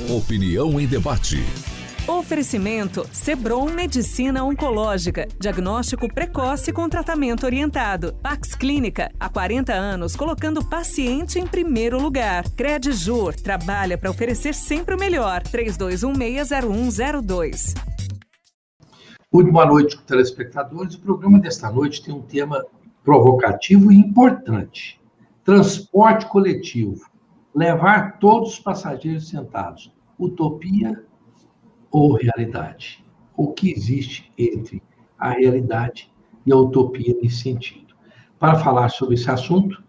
Opinião em debate. Oferecimento Sebron Medicina Oncológica. Diagnóstico precoce com tratamento orientado. Pax Clínica, há 40 anos colocando o paciente em primeiro lugar. Credjur, trabalha para oferecer sempre o melhor. 32160102. Muito boa noite, telespectadores. O programa desta noite tem um tema provocativo e importante. Transporte coletivo. Levar todos os passageiros sentados. Utopia ou realidade? O que existe entre a realidade e a utopia nesse sentido? Para falar sobre esse assunto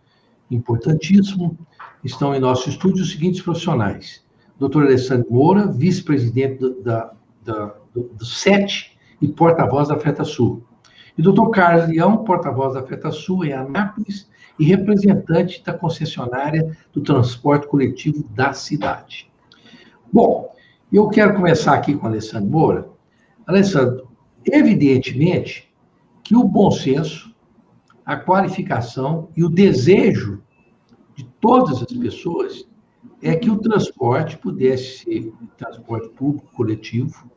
importantíssimo, estão em nosso estúdio os seguintes profissionais. Dr. Alessandro Moura, vice-presidente do SET e porta-voz da FETASul. E Dr. Carlos Leão, porta-voz da FETASul em Anápolis e representante da concessionária do transporte coletivo da cidade. Bom, eu quero começar aqui com o Alessandro Moura. Alessandro, evidentemente que o bom senso, a qualificação e o desejo de todas as pessoas é que o transporte pudesse ser, transporte público coletivo,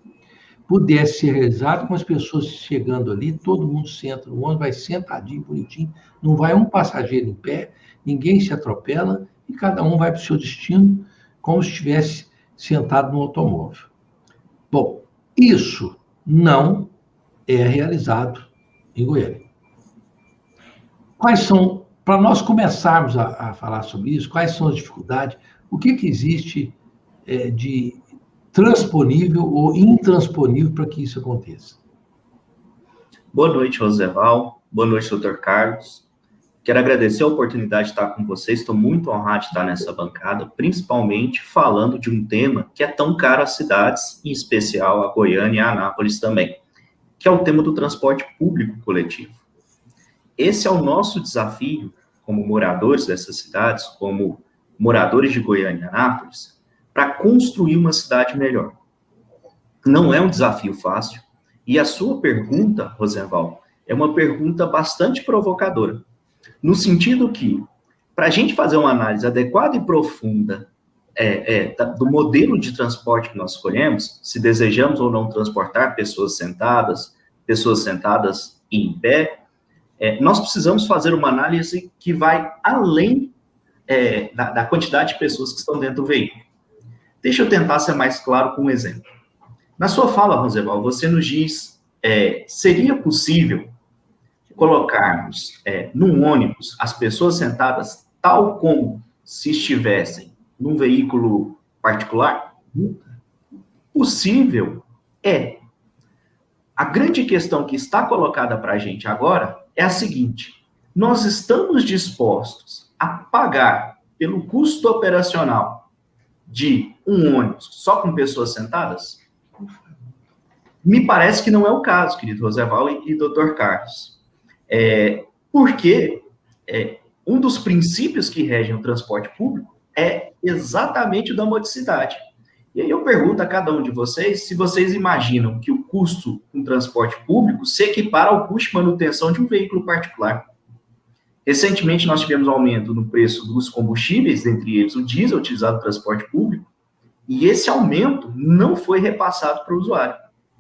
pudesse ser realizado com as pessoas chegando ali, todo mundo senta no ônibus, vai sentadinho, bonitinho, não vai um passageiro em pé, ninguém se atropela e cada um vai para o seu destino como se estivesse sentado no automóvel. Bom, isso não é realizado em Goiânia. Quais são, para nós começarmos a falar sobre isso, quais são as dificuldades, o que existe de transponível ou intransponível para que isso aconteça? Boa noite, Roseval. Boa noite, Dr. Carlos. Quero agradecer a oportunidade de estar com vocês. Estou muito honrado de estar nessa bancada, principalmente falando de um tema que é tão caro às cidades, em especial a Goiânia e a Anápolis também, que é o tema do transporte público coletivo. Esse é o nosso desafio como moradores dessas cidades, como moradores de Goiânia e Anápolis, para construir uma cidade melhor. Não é um desafio fácil, e a sua pergunta, Rosenval, é uma pergunta bastante provocadora, no sentido que, para a gente fazer uma análise adequada e profunda do modelo de transporte que nós escolhemos, se desejamos ou não transportar pessoas sentadas em pé, nós precisamos fazer uma análise que vai além da quantidade de pessoas que estão dentro do veículo. Deixa eu tentar ser mais claro com um exemplo. Na sua fala, Rosenval, você nos diz, seria possível colocarmos num ônibus as pessoas sentadas tal como se estivessem num veículo particular? Possível é. A grande questão que está colocada para a gente agora é a seguinte: nós estamos dispostos a pagar pelo custo operacional de um ônibus só com pessoas sentadas? Me parece que não é o caso, querido Rosenval e Dr. Carlos. Porque um dos princípios que regem o transporte público é exatamente o da modicidade. E aí eu pergunto a cada um de vocês se vocês imaginam que o custo com transporte público se equipara ao custo de manutenção de um veículo particular. Recentemente, nós tivemos um aumento no preço dos combustíveis, entre eles o diesel utilizado no transporte público, e esse aumento não foi repassado para o usuário.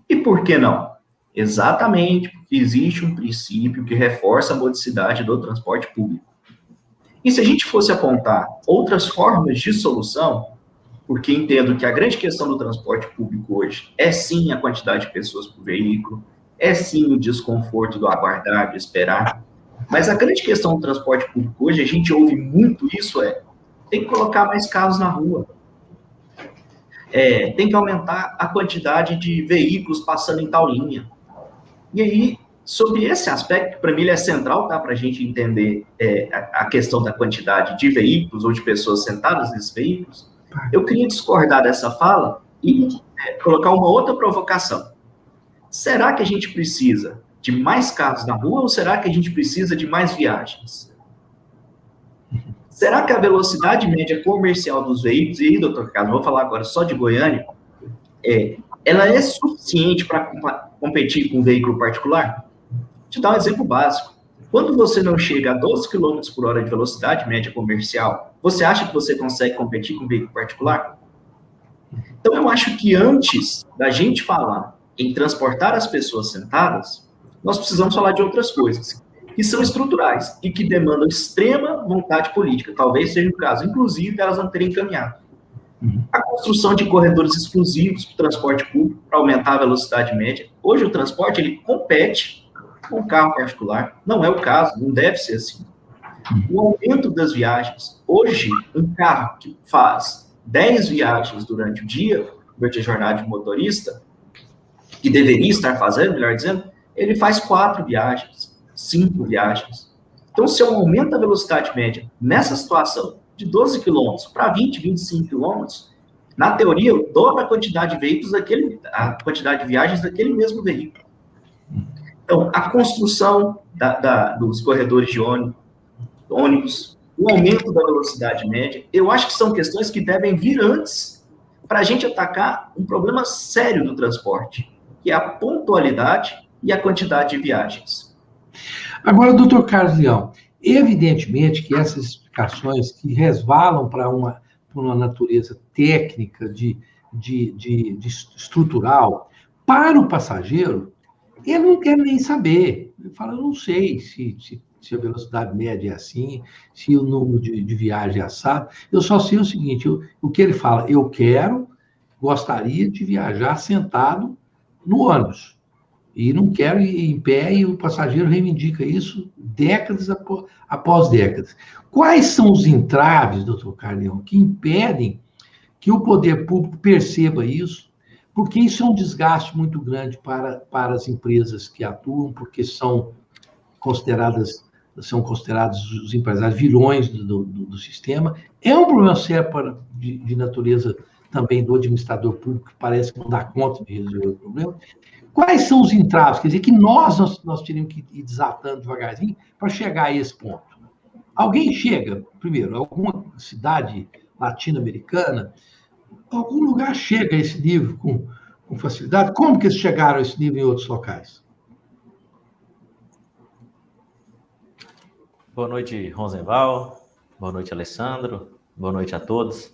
E por que não? Exatamente porque existe um princípio que reforça a modicidade do transporte público. E se a gente fosse apontar outras formas de solução, porque entendo que a grande questão do transporte público hoje é sim a quantidade de pessoas por veículo, é sim o desconforto do aguardar, de esperar, mas a grande questão do transporte público hoje, a gente ouve muito isso, tem que colocar mais carros na rua, tem que aumentar a quantidade de veículos passando em tal linha. E aí, sobre esse aspecto, para mim ele é central, tá, para a gente entender a questão da quantidade de veículos ou de pessoas sentadas nesses veículos, eu queria discordar dessa fala e colocar uma outra provocação. Será que a gente precisa de mais carros na rua ou será que a gente precisa de mais viagens? Será que a velocidade média comercial dos veículos, e aí, doutor Carlos, vou falar agora só de Goiânia, ela é suficiente para competir com um veículo particular? Vou te dar um exemplo básico. Quando você não chega a 12 km por hora de velocidade média comercial, você acha que você consegue competir com um veículo particular? Então, eu acho que antes da gente falar em transportar as pessoas sentadas, nós precisamos falar de outras coisas, que são estruturais e que demandam extrema vontade política. Talvez seja o caso, inclusive, delas não terem encaminhado. A construção de corredores exclusivos para o transporte público, para aumentar a velocidade média. Hoje, o transporte, ele compete com o carro particular. Não é o caso, não deve ser assim. O aumento das viagens. Hoje, um carro que faz 10 viagens durante o dia, durante a jornada de motorista, que deveria estar fazendo, melhor dizendo, ele faz 4 viagens, 5 viagens. Então, se eu aumento a velocidade média nessa situação de 12 km para 20, 25 km, na teoria, eu dobro a quantidade de veículos a quantidade de viagens daquele mesmo veículo. Então, a construção dos corredores de ônibus, o aumento da velocidade média, eu acho que são questões que devem vir antes para a gente atacar um problema sério do transporte, que é a pontualidade e a quantidade de viagens. Agora, doutor Carlos Leão, evidentemente que essas explicações que resvalam para uma natureza técnica, de estrutural, para o passageiro, ele não quer nem saber. Ele fala, eu não sei se a velocidade média é assim, se o número de viagem é assado. Eu só sei o seguinte, o que ele fala, eu gostaria de viajar sentado no ônibus. E não quero ir em pé, e o passageiro reivindica isso décadas após décadas. Quais são os entraves, doutor Carleão, que impedem que o poder público perceba isso? Porque isso é um desgaste muito grande para as empresas que atuam, porque são considerados os empresários vilões do sistema. É um problema sério de natureza também do administrador público, que parece que não dá conta de resolver o problema. Quais são os entraves? Quer dizer, que nós teríamos que ir desatando devagarzinho para chegar a esse ponto. Alguém chega, primeiro, alguma cidade latino-americana, algum lugar chega a esse nível com facilidade? Como que eles chegaram a esse nível em outros locais? Boa noite, Rosenval. Boa noite, Alessandro. Boa noite a todos.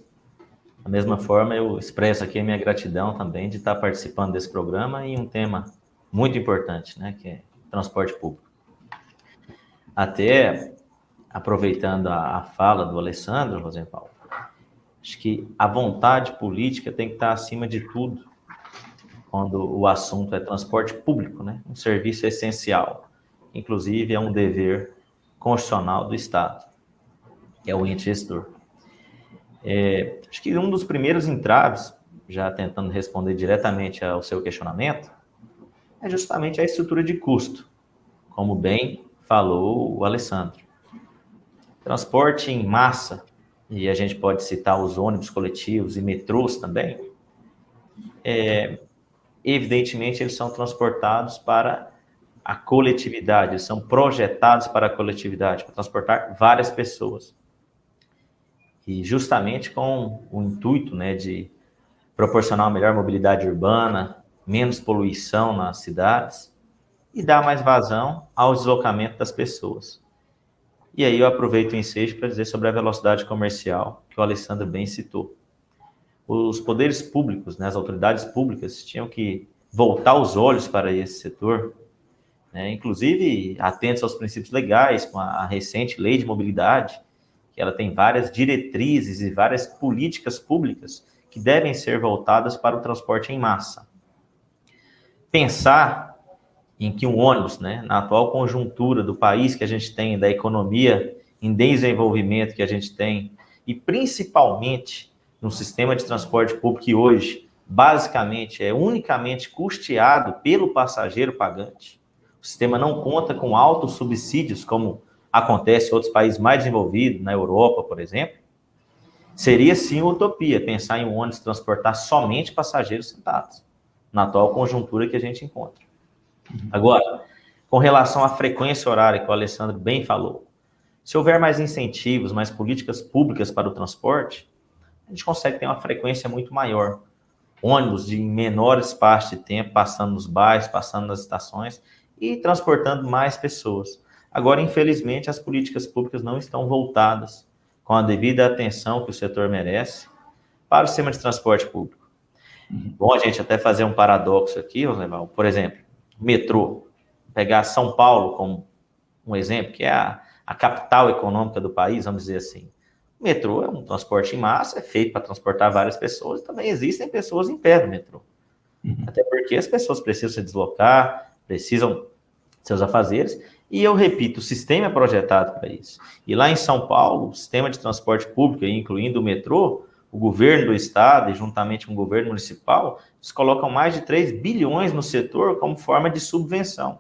Da mesma forma, eu expresso aqui a minha gratidão também de estar participando desse programa em um tema muito importante, né, que é transporte público. Até aproveitando a fala do Alessandro, Rosenval, acho que a vontade política tem que estar acima de tudo quando o assunto é transporte público, né, um serviço essencial. Inclusive, é um dever constitucional do Estado, que é o ente gestor. Acho que um dos primeiros entraves, já tentando responder diretamente ao seu questionamento, é justamente a estrutura de custo, como bem falou o Alessandro. Transporte em massa, e a gente pode citar os ônibus coletivos e metrôs também, evidentemente eles são transportados para a coletividade, eles são projetados para a coletividade, para transportar várias pessoas. E justamente com o intuito, né, de proporcionar uma melhor mobilidade urbana, menos poluição nas cidades e dar mais vazão ao deslocamento das pessoas. E aí eu aproveito o ensejo para dizer sobre a velocidade comercial, que o Alessandro bem citou. Os poderes públicos, né, as autoridades públicas, tinham que voltar os olhos para esse setor, né, inclusive atentos aos princípios legais, com a recente lei de mobilidade, que ela tem várias diretrizes e várias políticas públicas que devem ser voltadas para o transporte em massa. Pensar em que um ônibus, né, na atual conjuntura do país que a gente tem, da economia em desenvolvimento que a gente tem, e principalmente no sistema de transporte público que hoje, basicamente, é unicamente custeado pelo passageiro pagante. O sistema não conta com altos subsídios, como acontece em outros países mais desenvolvidos, na Europa, por exemplo. Seria, sim, uma utopia pensar em um ônibus transportar somente passageiros sentados, na atual conjuntura que a gente encontra. Agora, com relação à frequência horária, que o Alessandro bem falou, se houver mais incentivos, mais políticas públicas para o transporte, a gente consegue ter uma frequência muito maior. Ônibus de menor espaço de tempo, passando nos bairros, passando nas estações e transportando mais pessoas. Agora, infelizmente, as políticas públicas não estão voltadas com a devida atenção que o setor merece para o sistema de transporte público. Bom, a gente até fazer um paradoxo aqui, Rosemar. Por exemplo, metrô. Pegar São Paulo como um exemplo, que é a capital econômica do país, vamos dizer assim. O metrô é um transporte em massa, é feito para transportar várias pessoas, e também existem pessoas em pé do metrô. Até porque as pessoas precisam se deslocar, precisam seus afazeres, e eu repito, o sistema é projetado para isso. E lá em São Paulo, o sistema de transporte público, incluindo o metrô, o governo do estado, e juntamente com o governo municipal, eles colocam mais de 3 bilhões no setor como forma de subvenção,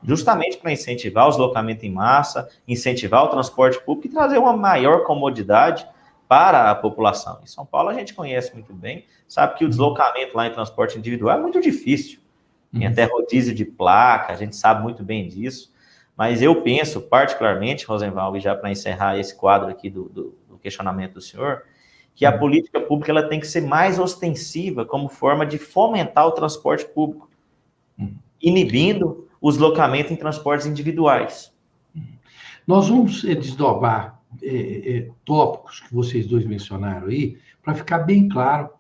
justamente para incentivar o deslocamento em massa, incentivar o transporte público e trazer uma maior comodidade para a população. Em São Paulo a gente conhece muito bem, sabe que o deslocamento lá em transporte individual é muito difícil. Tem até rodízio de placa, a gente sabe muito bem disso. Mas eu penso, particularmente, Rosenwald, já para encerrar esse quadro aqui do questionamento do senhor, que a política pública ela tem que ser mais ostensiva como forma de fomentar o transporte público, inibindo o deslocamento em transportes individuais. Nós vamos desdobrar tópicos que vocês dois mencionaram aí, para ficar bem claro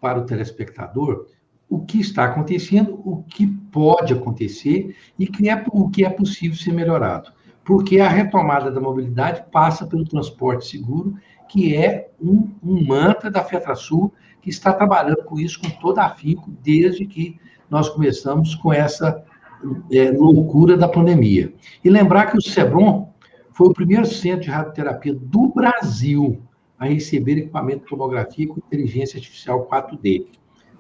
para o telespectador o que está acontecendo, o que pode acontecer e o que é possível ser melhorado. Porque a retomada da mobilidade passa pelo transporte seguro, que é um mantra da FETRASUL, que está trabalhando com isso com todo afinco desde que nós começamos com essa loucura da pandemia. E lembrar que o SEBRON foi o primeiro centro de radioterapia do Brasil a receber equipamento de tomografia com inteligência artificial 4D,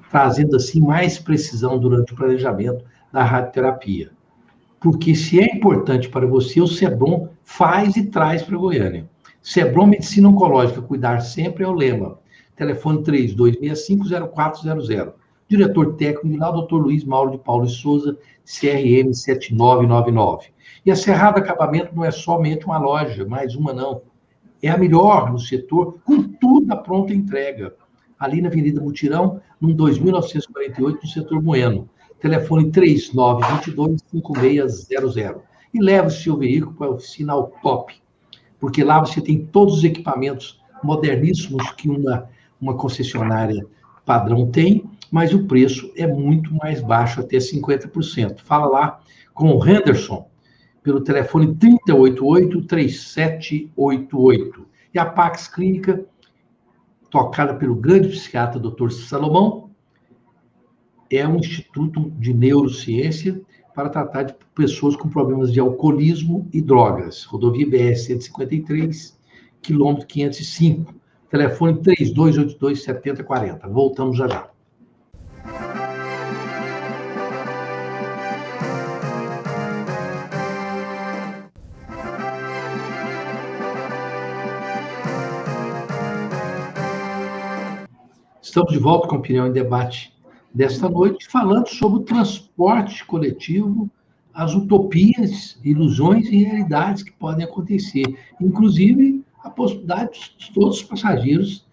trazendo assim mais precisão durante o planejamento da radioterapia. Porque se é importante para você, o SEBRON faz e traz para Goiânia. SEBRON Medicina Oncológica, cuidar sempre é o lema. Telefone 3265-0400. Diretor técnico lá, Dr. Luiz Mauro de Paulo de Souza, CRM 7999. E a Cerrado Acabamento não é somente uma loja, mais uma não. É a melhor no setor, com tudo à pronta entrega. Ali na Avenida Mutirão, no 2948, no setor Bueno. Telefone 3922-5600. E leve o seu veículo para a oficina ao top, porque lá você tem todos os equipamentos moderníssimos que uma concessionária padrão tem, mas o preço é muito mais baixo, até 50%. Fala lá com o Henderson, pelo telefone 3088-3788. E a Pax Clínica, tocada pelo grande psiquiatra Dr. Salomão, é um instituto de neurociência para tratar de pessoas com problemas de alcoolismo e drogas. Rodovia BS 153, quilômetro 505. Telefone 3282-7040. Voltamos já já. Estamos de volta com a Opinião em Debate desta noite, falando sobre o transporte coletivo, as utopias, ilusões e realidades que podem acontecer. Inclusive, a possibilidade de todos os passageiros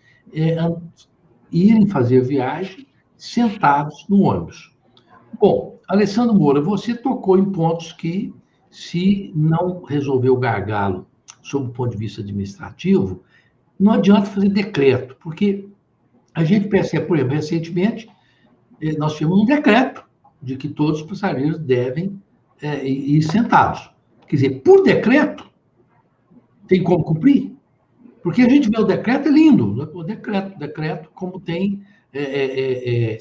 irem fazer viagem sentados no ônibus. Bom, Alessandro Moura, você tocou em pontos que, se não resolver o gargalo sob o ponto de vista administrativo, não adianta fazer decreto, porque a gente percebe, por exemplo, recentemente, nós tivemos um decreto de que todos os passageiros devem ir sentados. Quer dizer, por decreto, tem como cumprir? Porque a gente vê o decreto, é lindo. O decreto como tem... eu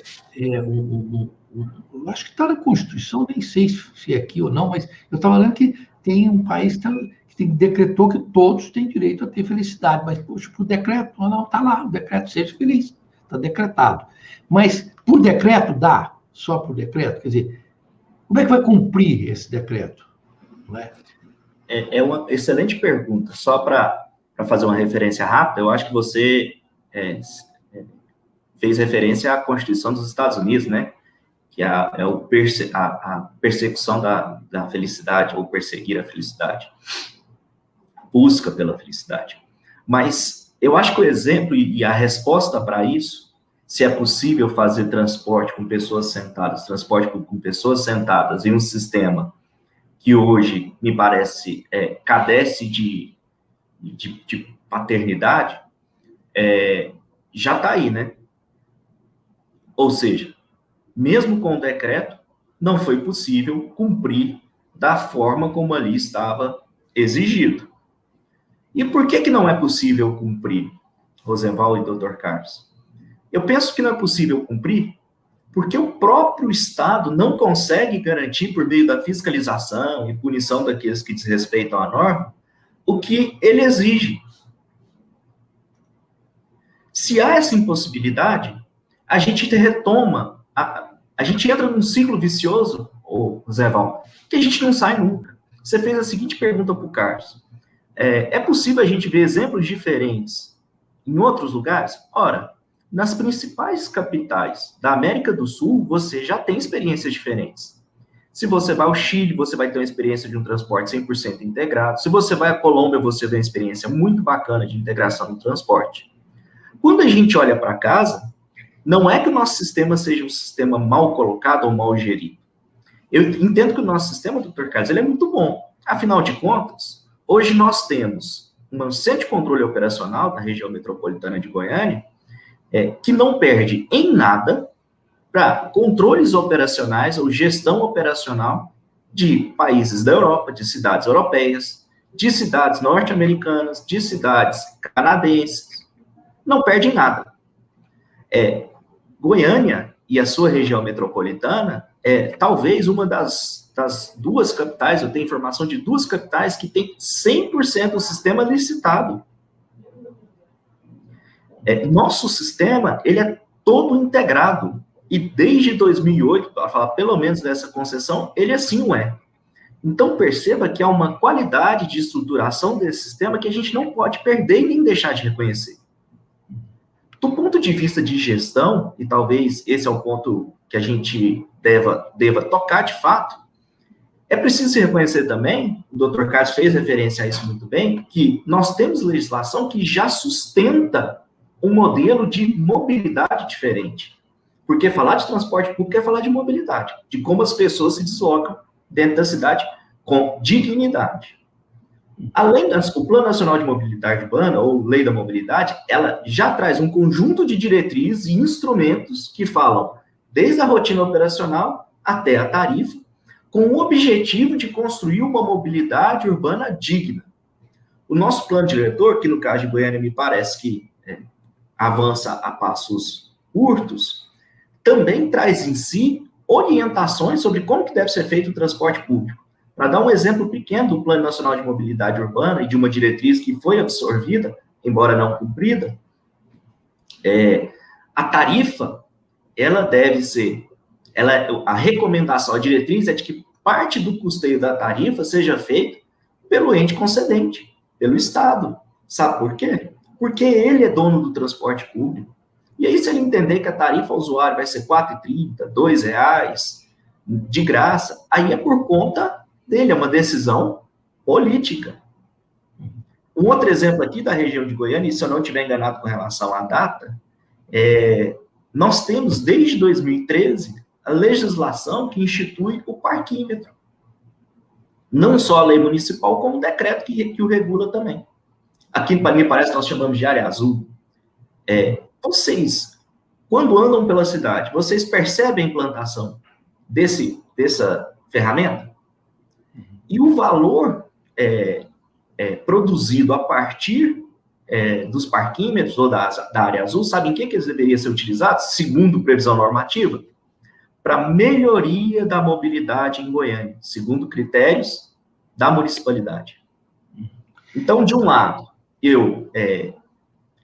acho que está na Constituição, nem sei se é aqui ou não, mas eu estava lendo que tem um país que decretou que todos têm direito a ter felicidade, mas, poxa, por decreto, não, está lá, o decreto seja feliz. Está decretado. Mas, por decreto, dá? Só por decreto? Quer dizer, como é que vai cumprir esse decreto? Não é? É uma excelente pergunta. Só para fazer uma referência rápida, eu acho que você fez referência à Constituição dos Estados Unidos, né? Que é a persecução da felicidade, ou perseguir a felicidade. Busca pela felicidade. Mas eu acho que o exemplo e a resposta para isso, se é possível fazer transporte com pessoas sentadas, transporte com pessoas sentadas em um sistema que hoje, me parece, carece de paternidade, já está aí, né? Ou seja, mesmo com o decreto, não foi possível cumprir da forma como ali estava exigido. E por que não é possível cumprir, Rosenval e Dr. Carlos? Eu penso que não é possível cumprir porque o próprio Estado não consegue garantir, por meio da fiscalização e punição daqueles que desrespeitam a norma, o que ele exige. Se há essa impossibilidade, a gente retoma, a gente entra num ciclo vicioso, Rosenval, que a gente não sai nunca. Você fez a seguinte pergunta para o Carlos. É possível a gente ver exemplos diferentes em outros lugares? Ora, nas principais capitais da América do Sul, você já tem experiências diferentes. Se você vai ao Chile, você vai ter uma experiência de um transporte 100% integrado. Se você vai à Colômbia, você tem uma experiência muito bacana de integração no transporte. Quando a gente olha para casa, não é que o nosso sistema seja um sistema mal colocado ou mal gerido. Eu entendo que o nosso sistema, Dr. Carlos, ele é muito bom. Afinal de contas, hoje nós temos um centro de controle operacional da região metropolitana de Goiânia, que não perde em nada para controles operacionais ou gestão operacional de países da Europa, de cidades europeias, de cidades norte-americanas, de cidades canadenses. Não perde em nada. Goiânia e a sua região metropolitana talvez uma das duas capitais, eu tenho informação de duas capitais que tem 100% do sistema licitado. Nosso sistema, ele é todo integrado, e desde 2008, para falar pelo menos dessa concessão, ele assim o é. Então, perceba que há uma qualidade de estruturação desse sistema que a gente não pode perder e nem deixar de reconhecer. Do ponto de vista de gestão, e talvez esse é o ponto que a gente deva tocar de fato, é preciso se reconhecer também, o Dr. Carlos fez referência a isso muito bem, que nós temos legislação que já sustenta um modelo de mobilidade diferente. Porque falar de transporte público é falar de mobilidade, de como as pessoas se deslocam dentro da cidade com dignidade. Além do Plano Nacional de Mobilidade Urbana, ou Lei da Mobilidade, ela já traz um conjunto de diretrizes e instrumentos que falam desde a rotina operacional até a tarifa, com o objetivo de construir uma mobilidade urbana digna. O nosso plano diretor, que no caso de Goiânia me parece que avança a passos curtos, também traz em si orientações sobre como que deve ser feito o transporte público. Para dar um exemplo pequeno do Plano Nacional de Mobilidade Urbana e de uma diretriz que foi absorvida, embora não cumprida, a tarifa, ela deve ser, a recomendação, a diretriz é de que parte do custeio da tarifa seja feito pelo ente concedente, pelo Estado. Sabe por quê? Porque ele é dono do transporte público. E aí, se ele entender que a tarifa ao usuário vai ser R$ 4,30, R$ 2,00, de graça, aí é por conta dele, é uma decisão política. Um outro exemplo aqui da região de Goiânia, e se eu não estiver enganado com relação à data, nós temos, desde 2013, a legislação que institui o parquímetro. Não só a lei municipal, como o decreto que o regula também. Aqui, me parece que nós chamamos de área azul. Vocês, quando andam pela cidade, vocês percebem a implantação dessa ferramenta? E o valor produzido a partir dos parquímetros ou da área azul, sabem em que eles deveriam ser utilizados, segundo previsão normativa? Para melhoria da mobilidade em Goiânia, segundo critérios da municipalidade. Então, de um lado, eu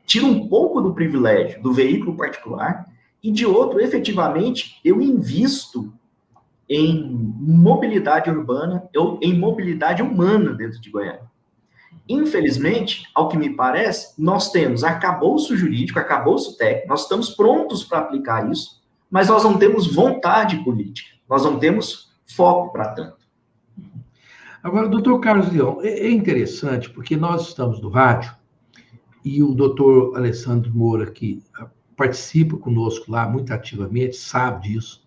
tiro um pouco do privilégio do veículo particular, e de outro, efetivamente, eu invisto em mobilidade urbana, em mobilidade humana dentro de Goiânia. Infelizmente, ao que me parece, nós temos arcabouço jurídico, arcabouço técnico, nós estamos prontos para aplicar isso, mas nós não temos vontade política, nós não temos foco para tanto. Agora, doutor Carlos Leão, é interessante, porque nós estamos no rádio, e o doutor Alessandro Moura, que participa conosco lá muito ativamente, sabe disso.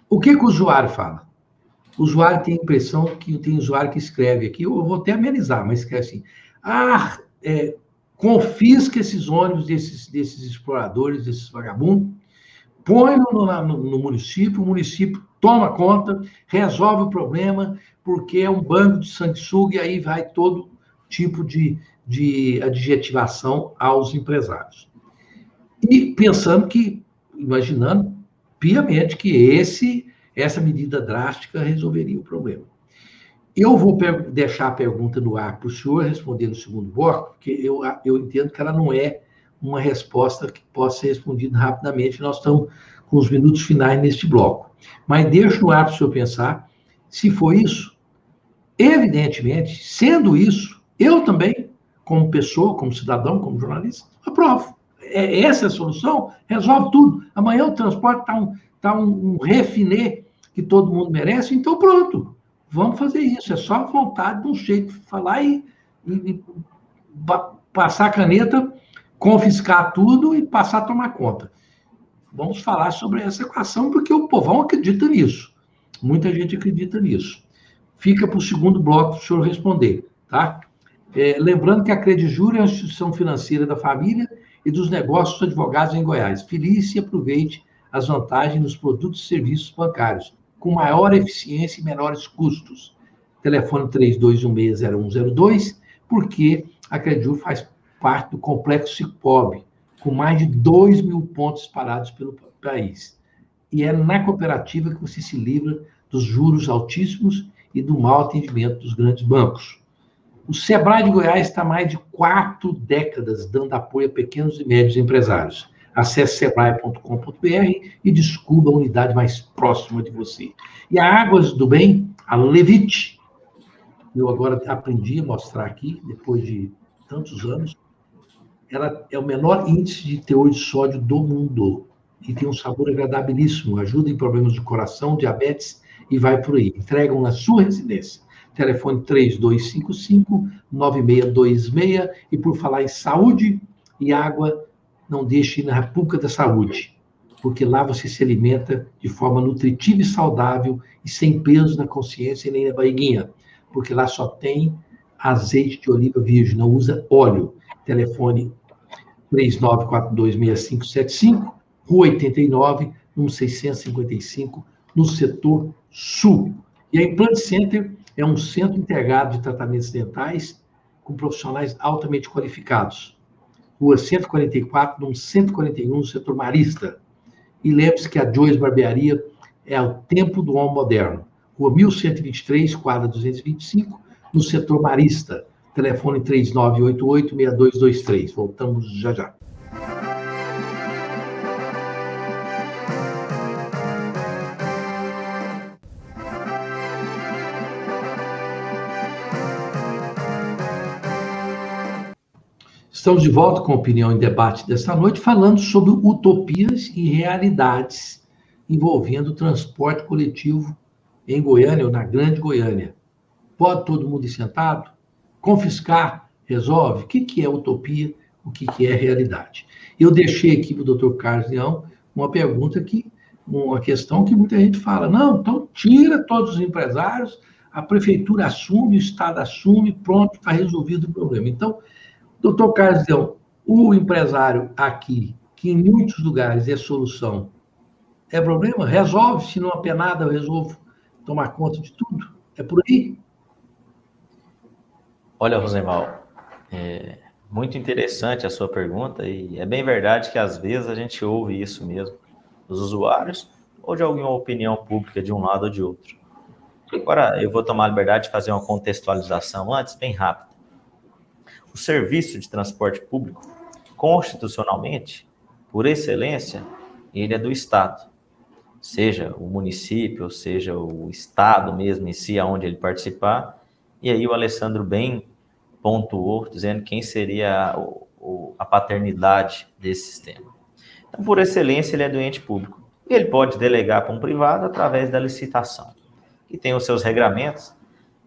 O que o usuário fala? O usuário tem a impressão que tem usuário que escreve aqui, eu vou até amenizar, mas escreve assim, confisca esses ônibus desses exploradores, desses vagabundos, põe no município, o município toma conta, resolve o problema, porque é um banco de sanguessuga e aí vai todo tipo de adjetivação aos empresários. E pensando imaginando piamente que essa medida drástica resolveria o problema. Eu vou deixar a pergunta no ar para o senhor responder no segundo bloco, porque eu entendo que ela não é uma resposta que possa ser respondida rapidamente. Nós estamos com os minutos finais neste bloco. Mas deixo no ar para o senhor pensar, se for isso, evidentemente, sendo isso, eu também, como pessoa, como cidadão, como jornalista, aprovo. Essa é a solução, resolve tudo. Amanhã o transporte está um refinê que todo mundo merece, então pronto. Vamos fazer isso, é só vontade de um jeito de falar e passar a caneta, confiscar tudo e passar a tomar conta. Vamos falar sobre essa equação, porque o povão acredita nisso. Muita gente acredita nisso. Fica para o segundo bloco para o senhor responder, tá? Lembrando que a Credijur é a instituição financeira da família e dos negócios advogados em Goiás. Filie-se e aproveite as vantagens nos produtos e serviços bancários, com maior eficiência e menores custos. Telefone 3216-0102, porque a Credijur faz parte do Complexo Cicobi, com mais de 2 mil pontos espalhados pelo país. E é na cooperativa que você se livra dos juros altíssimos e do mau atendimento dos grandes bancos. O Sebrae de Goiás está há mais de 4 décadas dando apoio a pequenos e médios empresários. Acesse sebrae.com.br e descubra a unidade mais próxima de você. E a Águas do Bem, a Levite, eu agora aprendi a mostrar aqui, depois de tantos anos, ela é o menor índice de teor de sódio do mundo e tem um sabor agradabilíssimo, ajuda em problemas de coração, diabetes e vai por aí. Entregam na sua residência. Telefone 3255-9626 e por falar em saúde e água, não deixe ir na República da Saúde, porque lá você se alimenta de forma nutritiva e saudável e sem peso na consciência e nem na barriguinha, porque lá só tem azeite de oliva virgem, não usa óleo. Telefone 39426575, Rua 89, número 655, no setor sul. E a Implant Center é um centro integrado de tratamentos dentais com profissionais altamente qualificados. Rua 144, número 141, no setor marista. E lembre-se que a Joyce Barbearia é o templo do homem moderno. Rua 1123, quadra 225, no setor marista. Telefone 3988-6223. Voltamos já já. Estamos de volta com a Opinião em Debate desta noite, falando sobre utopias e realidades envolvendo o transporte coletivo em Goiânia ou na Grande Goiânia. Pode todo mundo ir sentado? Confiscar? Resolve? O que é utopia? O que é realidade? Eu deixei aqui para o doutor Carlos Leão uma questão que muita gente fala, não, então tira todos os empresários, a prefeitura assume, o Estado assume, pronto, está resolvido o problema. Então, doutor Carlos Leão, o empresário aqui, que em muitos lugares é solução, é problema? Resolve, se não apenada, eu resolvo tomar conta de tudo. É por aí? Olha, Rosemar, é muito interessante a sua pergunta e é bem verdade que às vezes a gente ouve isso mesmo dos usuários ou de alguma opinião pública de um lado ou de outro. Agora, eu vou tomar a liberdade de fazer uma contextualização antes, bem rápida. O serviço de transporte público, constitucionalmente, por excelência, ele é do Estado. Seja o município, ou seja o Estado mesmo em si, aonde ele participar. E aí o Alessandro bem pontuou, dizendo quem seria a paternidade desse sistema. Então, por excelência, ele é do ente público. Ele pode delegar para um privado através da licitação, que tem os seus regramentos.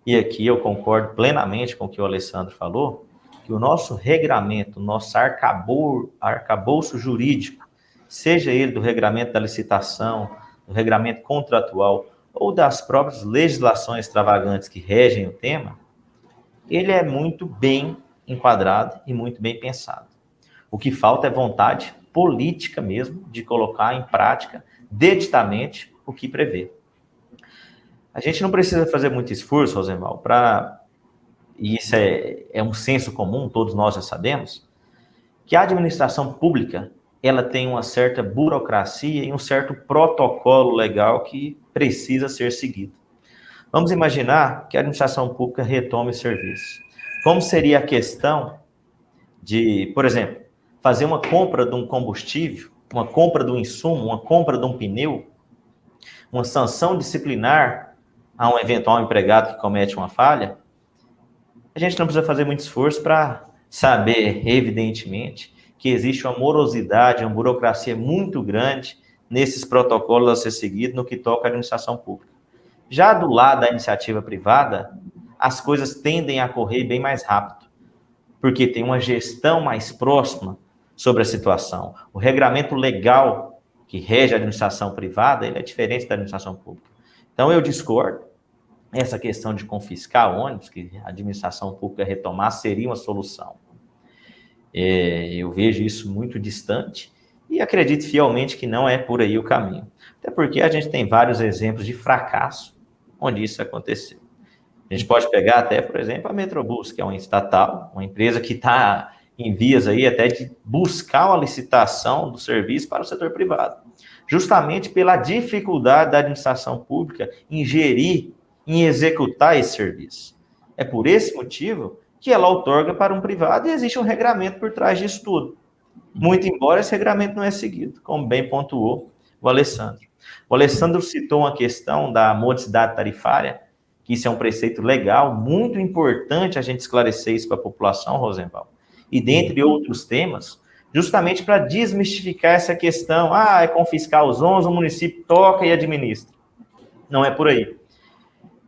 E aqui eu concordo plenamente com o que o Alessandro falou, que o nosso regramento, o nosso arcabouço jurídico, seja ele do regramento da licitação, do regramento contratual ou das próprias legislações extravagantes que regem o tema, ele é muito bem enquadrado e muito bem pensado. O que falta é vontade política mesmo, de colocar em prática, deditamente, o que prevê. A gente não precisa fazer muito esforço, Rosenval, e isso é um senso comum, todos nós já sabemos, que a administração pública, ela tem uma certa burocracia e um certo protocolo legal que precisa ser seguido. Vamos imaginar que a administração pública retome o serviço. Como seria a questão de, por exemplo, fazer uma compra de um combustível, uma compra de um insumo, uma compra de um pneu, uma sanção disciplinar a um eventual empregado que comete uma falha? A gente não precisa fazer muito esforço para saber, evidentemente, que existe uma morosidade, uma burocracia muito grande nesses protocolos a ser seguidos no que toca à administração pública. Já do lado da iniciativa privada, as coisas tendem a correr bem mais rápido, porque tem uma gestão mais próxima sobre a situação. O regramento legal que rege a administração privada, ele é diferente da administração pública. Então, eu discordo. Essa questão de confiscar ônibus, que a administração pública retomar, seria uma solução. Eu vejo isso muito distante e acredito fielmente que não é por aí o caminho. Até porque a gente tem vários exemplos de fracasso onde isso aconteceu. A gente pode pegar até, por exemplo, a Metrobus, que é uma estatal, uma empresa que está em vias aí até de buscar uma licitação do serviço para o setor privado, justamente pela dificuldade da administração pública em gerir, em executar esse serviço. É por esse motivo que ela outorga para um privado e existe um regramento por trás disso tudo. Muito embora esse regramento não é seguido, como bem pontuou o Alessandro. O Alessandro citou uma questão da modicidade tarifária, que isso é um preceito legal, muito importante a gente esclarecer isso para a população, Rosenval. E dentre outros temas, justamente para desmistificar essa questão, é confiscar os ônibus, o município toca e administra. Não é por aí.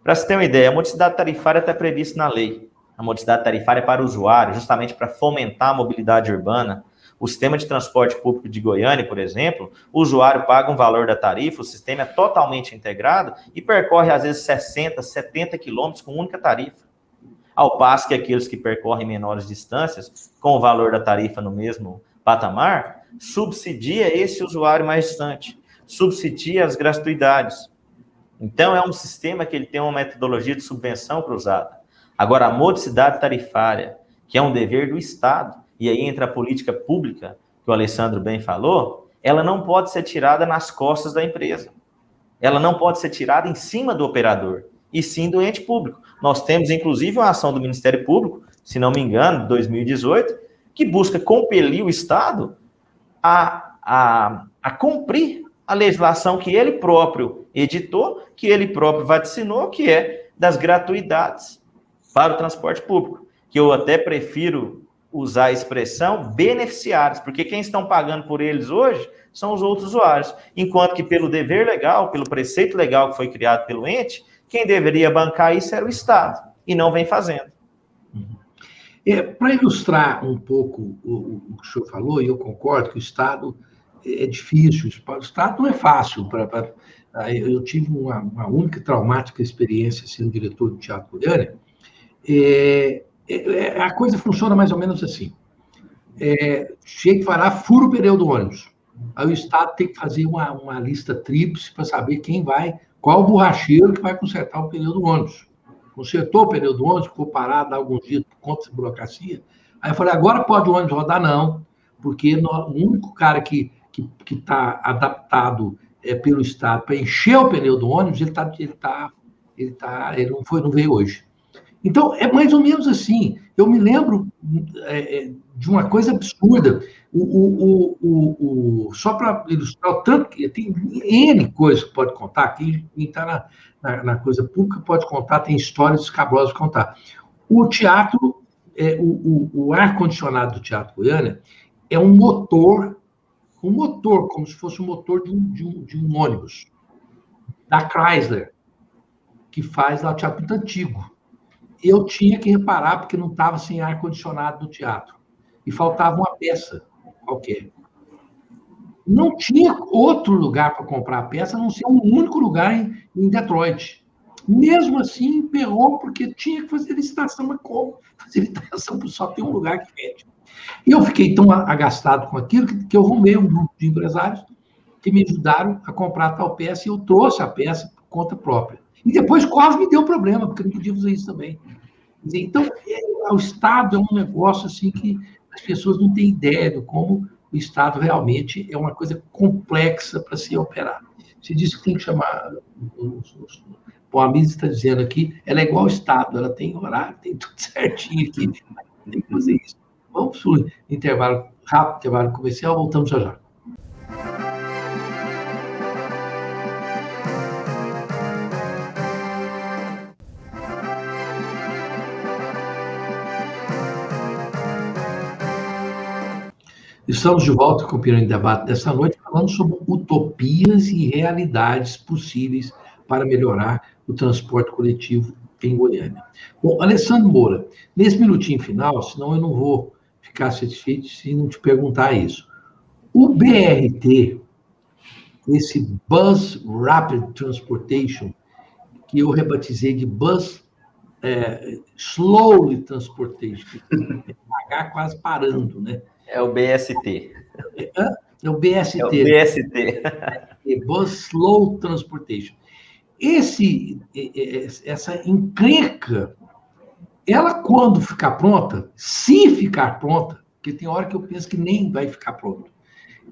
Para você ter uma ideia, a modicidade tarifária está prevista na lei. A modicidade tarifária é para o usuário, justamente para fomentar a mobilidade urbana. O sistema de transporte público de Goiânia, por exemplo, o usuário paga um valor da tarifa, o sistema é totalmente integrado e percorre, às vezes, 60, 70 quilômetros com única tarifa. Ao passo que aqueles que percorrem menores distâncias, com o valor da tarifa no mesmo patamar, subsidia esse usuário mais distante, subsidia as gratuidades. Então, é um sistema que ele tem uma metodologia de subvenção cruzada. Agora, a modicidade tarifária, que é um dever do Estado, e aí entra a política pública, que o Alessandro bem falou, ela não pode ser tirada nas costas da empresa. Ela não pode ser tirada em cima do operador, e sim do ente público. Nós temos, inclusive, uma ação do Ministério Público, se não me engano, de 2018, que busca compelir o Estado a cumprir a legislação que ele próprio editou, que ele próprio vaticinou, que é das gratuidades para o transporte público, que eu até prefiro usar a expressão beneficiários, porque quem estão pagando por eles hoje são os outros usuários, enquanto que pelo dever legal, pelo preceito legal que foi criado pelo ente, quem deveria bancar isso era o Estado, e não vem fazendo. Para ilustrar um pouco o que o senhor falou, e eu concordo que o Estado é difícil, o Estado não é fácil. Eu tive uma única traumática experiência sendo diretor do Teatro Goiânia. A coisa funciona mais ou menos assim. Chega que fará, fura o pneu do ônibus. Aí o Estado tem que fazer uma lista tríplice para saber qual o borracheiro que vai consertar o pneu do ônibus. Consertou o pneu do ônibus, ficou parado há alguns dias por conta da burocracia. Aí eu falei, agora pode o ônibus rodar? Não, porque o único cara que está adaptado pelo Estado para encher o pneu do ônibus, ele não veio hoje. Então, é mais ou menos assim. Eu me lembro de uma coisa absurda. Só para ilustrar o tanto que tem N coisas que pode contar, quem está na coisa pública pode contar, tem histórias escabrosas para contar. O teatro, o ar-condicionado do Teatro Goiânia é um motor, como se fosse o motor de um ônibus, da Chrysler, que faz lá o teatro muito antigo. Eu tinha que reparar, porque não estava sem ar-condicionado no teatro. E faltava uma peça qualquer. Não tinha outro lugar para comprar a peça, a não ser um único lugar em Detroit. Mesmo assim, emperrou, porque tinha que fazer licitação. Mas como fazer licitação? Só tem um lugar que vende. E eu fiquei tão agastado com aquilo que eu arrumei um grupo de empresários que me ajudaram a comprar tal peça e eu trouxe a peça por conta própria. E depois quase me deu problema, porque eu não podia fazer isso também. Quer dizer, então, o Estado é um negócio assim que as pessoas não têm ideia de como o Estado realmente é uma coisa complexa para se operar. Você disse que tem que chamar... Bom, a Misa está dizendo aqui, ela é igual ao Estado, ela tem horário, tem tudo certinho aqui, tem que fazer isso. Vamos para o intervalo rápido, intervalo comercial, voltamos já já. Estamos de volta com o Pirâmide Debate dessa noite, falando sobre utopias e realidades possíveis para melhorar o transporte coletivo em Goiânia. Bom, Alessandro Moura, nesse minutinho final, senão eu não vou ficar satisfeito se não te perguntar isso. O BRT, esse Bus Rapid Transportation, que eu rebatizei de Bus Slowly Transportation, devagar quase parando, né? É o BST. É o BST. É o BST. Bus Slow Transportation. Essa encrenca, ela quando ficar pronta, se ficar pronta, porque tem hora que eu penso que nem vai ficar pronto,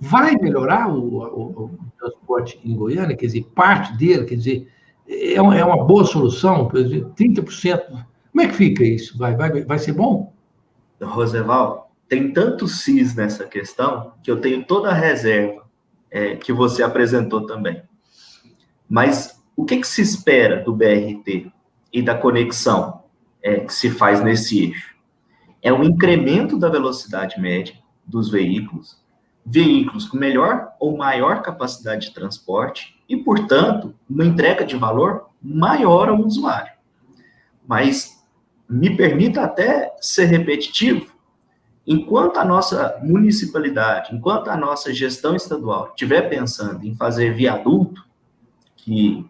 vai melhorar o transporte em Goiânia, quer dizer, parte dele, quer dizer, é uma boa solução, por exemplo, 30%. Como é que fica isso? Vai ser bom? Roosevelt, tem tanto cis nessa questão que eu tenho toda a reserva que você apresentou também. Mas o que se espera do BRT e da conexão que se faz nesse eixo? É um incremento da velocidade média dos veículos com melhor ou maior capacidade de transporte e, portanto, uma entrega de valor maior ao usuário. Mas me permita até ser repetitivo, enquanto a nossa municipalidade, enquanto a nossa gestão estadual estiver pensando em fazer viaduto, que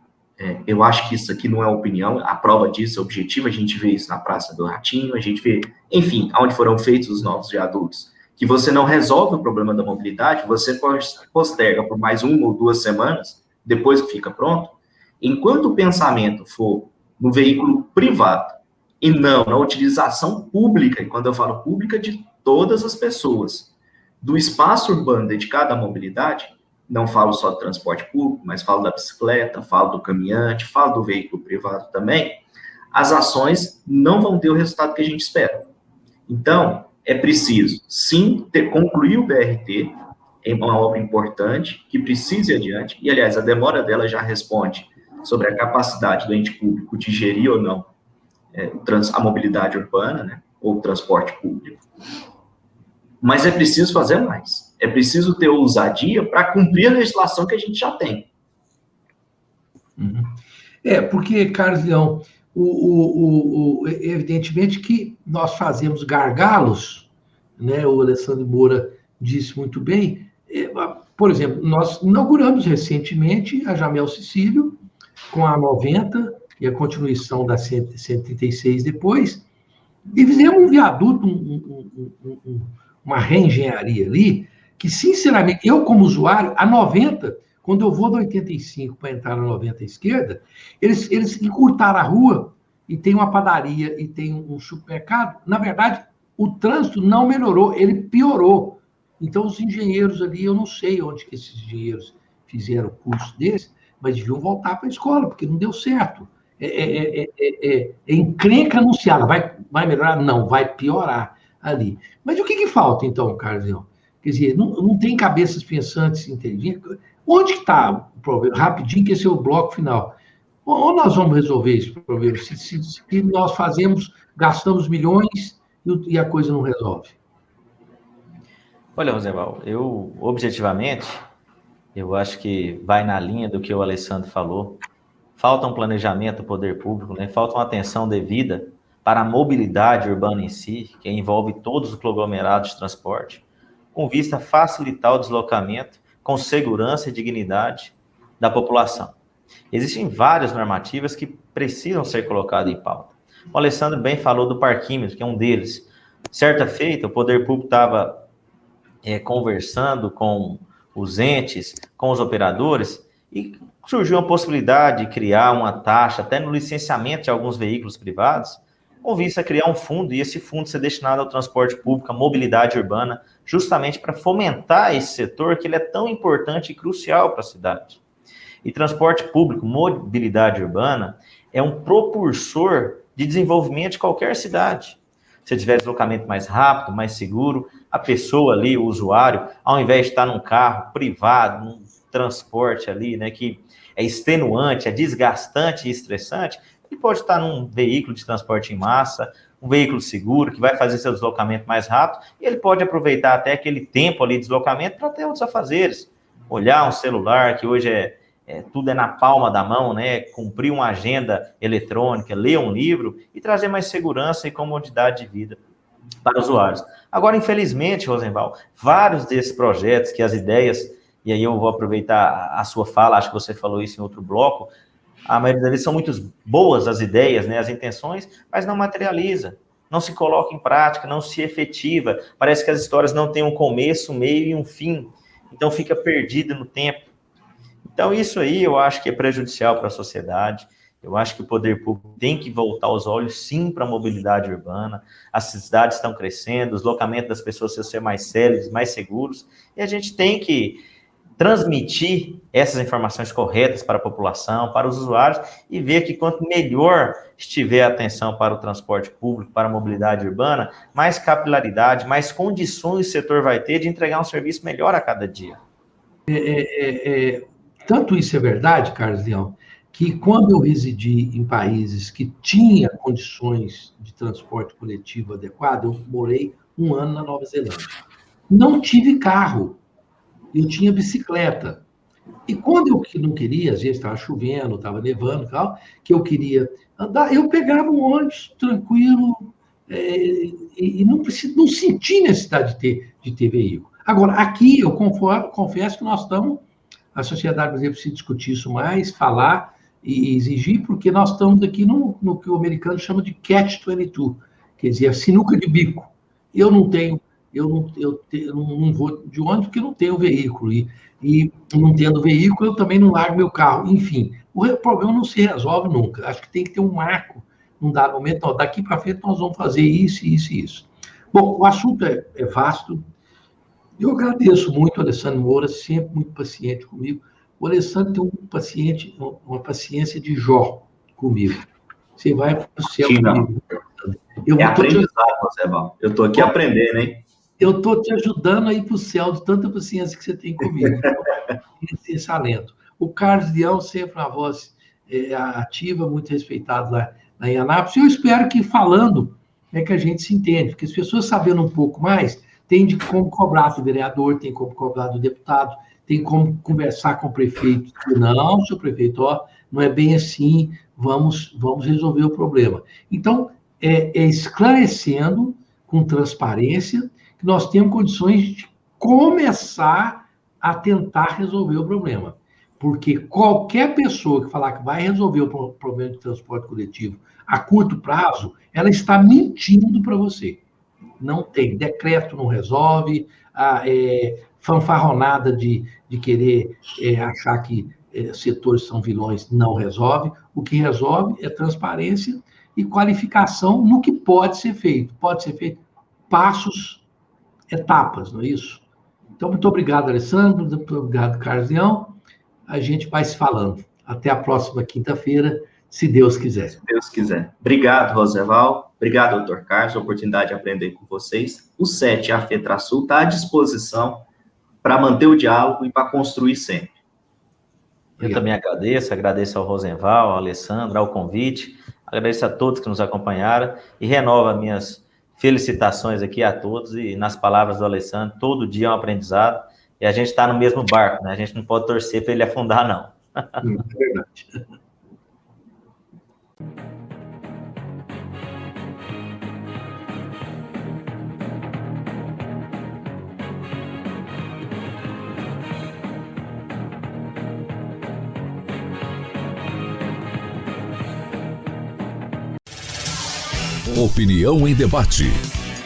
eu acho que isso aqui não é opinião, a prova disso é objetivo, a gente vê isso na Praça do Ratinho, a gente vê, enfim, onde foram feitos os novos viadutos, que você não resolve o problema da mobilidade, você posterga por mais 1 ou 2 semanas, depois que fica pronto, enquanto o pensamento for no veículo privado e não na utilização pública, e quando eu falo pública, de todas as pessoas, do espaço urbano dedicado à mobilidade, não falo só do transporte público, mas falo da bicicleta, falo do caminhante, falo do veículo privado também, as ações não vão ter o resultado que a gente espera. Então, é preciso, sim, concluir o BRT, é uma obra importante, que precisa ir adiante, e, aliás, a demora dela já responde sobre a capacidade do ente público de gerir ou não a mobilidade urbana, né, ou o transporte público. Mas é preciso fazer mais. É preciso ter ousadia para cumprir a legislação que a gente já tem. Uhum. Porque, Carlos Leão, evidentemente que nós fazemos gargalos, né? O Alessandro Moura disse muito bem. Por exemplo, nós inauguramos recentemente a Jamel Cecílio, com a 90 e a continuação da 136 depois, e fizemos um viaduto, uma reengenharia ali, que, sinceramente, eu como usuário, a 90, quando eu vou da 85 para entrar na 90 à esquerda, eles encurtaram a rua e tem uma padaria e tem um supermercado. Na verdade, o trânsito não melhorou, ele piorou. Então, os engenheiros ali, eu não sei onde que esses engenheiros fizeram o curso desse, mas deviam voltar para a escola, porque não deu certo. É encrenca anunciada. Vai melhorar? Não, vai piorar ali. Mas o que falta, então, Carlos Leão? Quer dizer, não tem cabeças pensantes inteligentes. Onde está o problema? Rapidinho, que esse é o bloco final. Onde nós vamos resolver esse problema? Se nós gastamos milhões e a coisa não resolve. Olha, Roosevelt, objetivamente, eu acho que vai na linha do que o Alessandro falou. Falta um planejamento do poder público, né? Falta uma atenção devida para a mobilidade urbana em si, que envolve todos os conglomerados de transporte, com vista a facilitar o deslocamento com segurança e dignidade da população. Existem várias normativas que precisam ser colocadas em pauta. O Alessandro bem falou do parquímetro, que é um deles. Certa feita, o poder público estava conversando com os entes, com os operadores, e surgiu a possibilidade de criar uma taxa, até no licenciamento de alguns veículos privados, com vista a criar um fundo, e esse fundo ser destinado ao transporte público, à mobilidade urbana, justamente para fomentar esse setor, que ele é tão importante e crucial para a cidade. E transporte público, mobilidade urbana, é um propulsor de desenvolvimento de qualquer cidade. Se tiver deslocamento mais rápido, mais seguro, a pessoa ali, o usuário, ao invés de estar num carro privado, num transporte ali, né, que é extenuante, é desgastante e estressante, ele pode estar num veículo de transporte em massa, um veículo seguro, que vai fazer seu deslocamento mais rápido, e ele pode aproveitar até aquele tempo ali de deslocamento para ter outros afazeres. Olhar um celular, que hoje tudo é na palma da mão, né? Cumprir uma agenda eletrônica, ler um livro e trazer mais segurança e comodidade de vida para os usuários. Agora, infelizmente, Rosenval, vários desses projetos, que as ideias, e aí eu vou aproveitar a sua fala, acho que você falou isso em outro bloco, a maioria deles são muito boas as ideias, né, as intenções, mas não materializa, não se coloca em prática, não se efetiva, parece que as histórias não têm um começo, um meio e um fim, então fica perdida no tempo. Então isso aí eu acho que é prejudicial para a sociedade, eu acho que o poder público tem que voltar os olhos sim para a mobilidade urbana, as cidades estão crescendo, o deslocamento das pessoas precisa ser mais céleres, mais seguros, e a gente tem que transmitir essas informações corretas para a população, para os usuários, e ver que quanto melhor estiver a atenção para o transporte público, para a mobilidade urbana, mais capilaridade, mais condições o setor vai ter de entregar um serviço melhor a cada dia. Tanto isso é verdade, Carlos Leão, que quando eu residi em países que tinham condições de transporte coletivo adequado, eu morei 1 ano na Nova Zelândia. Não tive carro, eu tinha bicicleta. E quando eu não queria, às vezes estava chovendo, estava nevando, tal, que eu queria andar, eu pegava um ônibus tranquilo e não senti necessidade de ter veículo. Agora, aqui eu confesso que nós estamos, a sociedade brasileira precisa discutir isso mais, falar e exigir, porque nós estamos aqui no que o americano chama de catch-22, quer dizer, a sinuca de bico. Eu não vou de ônibus porque não tenho veículo, e não tendo veículo, eu também não largo meu carro. Enfim, o problema não se resolve nunca. Acho que tem que ter um marco, num dado momento, ó, daqui para frente nós vamos fazer isso, isso e isso. Bom, o assunto é vasto. Eu agradeço muito ao Alessandro Moura, sempre muito paciente comigo. O Alessandro tem uma paciência de Jó comigo. Você vai para o céu comigo. Aprendizado, Rosenval. Eu estou aqui aprendendo, hein? Eu estou te ajudando a ir para o céu de tanta paciência que você tem comigo. Esse alento. O Carlos Leão, sempre uma voz ativa, muito respeitado lá em Anápolis. Eu espero que falando que a gente se entende, porque as pessoas sabendo um pouco mais, tem de como cobrar do vereador, tem como cobrar do deputado, tem como conversar com o prefeito. Não, senhor prefeito, não é bem assim, vamos resolver o problema. Então, esclarecendo, com transparência, que nós temos condições de começar a tentar resolver o problema. Porque qualquer pessoa que falar que vai resolver o problema de transporte coletivo a curto prazo, ela está mentindo para você. Não tem. Decreto não resolve, fanfarronada de querer achar que setores são vilões não resolve. O que resolve é transparência e qualificação no que pode ser feito. Pode ser feito passos, etapas, não é isso? Então, muito obrigado, Alessandro, muito obrigado, Carlos Leão. A gente vai se falando. Até a próxima quinta-feira, se Deus quiser. Se Deus quiser. Obrigado, Rosenval. Obrigado, doutor Carlos, a oportunidade de aprender com vocês. O SET, a FETRASUL, está à disposição para manter o diálogo e para construir sempre. Eu também agradeço ao Rosenval, ao Alessandro, ao convite, agradeço a todos que nos acompanharam e renovo minhas felicitações aqui a todos e nas palavras do Alessandro, todo dia é um aprendizado e a gente está no mesmo barco, né? A gente não pode torcer para ele afundar, não. É verdade. Opinião em debate.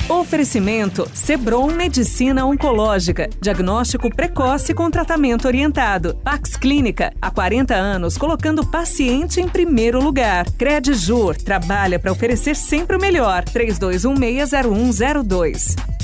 Oferecimento Sebron Medicina Oncológica, diagnóstico precoce com tratamento orientado. Pax Clínica, há 40 anos colocando o paciente em primeiro lugar. Credjur, trabalha para oferecer sempre o melhor. 32160102.